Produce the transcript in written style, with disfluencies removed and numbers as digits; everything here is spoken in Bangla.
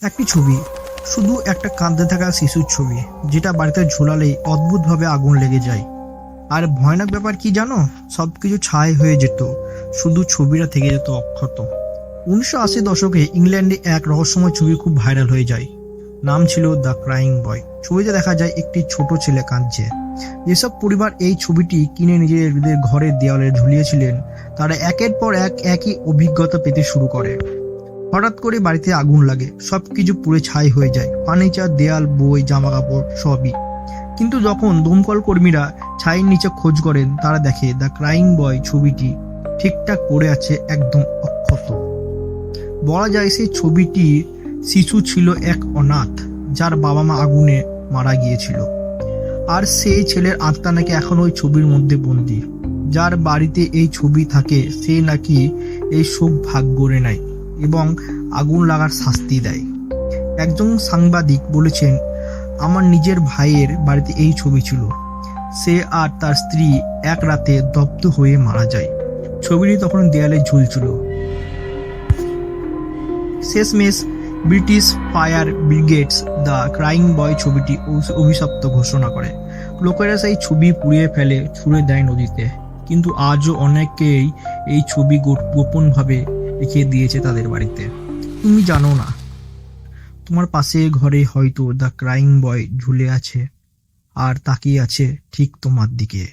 একটি ছবি, শুধু একটা কাঁদতে থাকা শিশুর ছবি, যেটা বাড়িতে ঝোলালেই অদ্ভুতভাবে আগুন লেগে যায়। আর ভয়ানক ব্যাপার কি জানো, সবকিছু ছাই হয়ে যেত, শুধু ছবিটা থেকে যেত অক্ষত। 1980 দশকে ইংল্যান্ডে এক রহস্যময় ছবি খুব ভাইরাল হয়ে যায়। নাম ছিল দ্য ক্রাইং বয়। ছবিতে দেখা যায় একটি ছোট ছেলে কাঁদছে। যেসব পরিবার এই ছবিটি কিনে নিজেদের ঘরের দেওয়ালে ঝুলিয়েছিলেন, তারা একের পর এক একই অভিজ্ঞতা পেতে শুরু করে। হঠাৎ করে বাড়িতে আগুন লাগে, সবকিছু পুড়ে ছাই হয়ে যায়, ফার্নিচার, দেয়াল, বই, জামা কাপড় সবই। কিন্তু যখন দমকল কর্মীরা ছাইয়ের নিচে খোঁজ করেন, তারা দেখে দ্য ক্রাইং বয় ছবিটি ঠিকঠাক পড়ে আছে, একদম অক্ষত। বলা যায় সেই ছবিটির শিশু ছিল এক অনাথ, যার বাবা মা আগুনে মারা গিয়েছিল। আর সেই ছেলের আত্মা নাকি এখন ওই ছবির মধ্যে বন্দী। যার বাড়িতে এই ছবি থাকে, সে নাকি এই শোক ভাগ করে নেয় এবং আগুন লাগার শাস্তি দেয়। একজন সাংবাদিক বলেছেন, আমার নিজের ভাইয়ের বাড়িতে এই ছবি ছিল। সে আর তার স্ত্রী এক রাতে দগ্ধ হয়ে মারা যায়। ছবিটি তখন দেয়ালে ঝুলছিল। শেষমেশ British fire brigades the crying boy ছবিটি অভিশপ্ত ঘোষণা করে। লোকেরা সেই ছবি পুড়িয়ে ফেলে, ছুঁড়ে দেয় নদীতে। কিন্তু আজও অনেকেই এই ছবি গোপনভাবে রেখে দিয়েছে তাদের বাড়িতে। তুমি জানো না, তোমার পাশে ঘরে হয়তো দ্য ক্রাইং বয় ঝুলে আছে আর তাকিয়ে আছে ঠিক তোমার দিকে।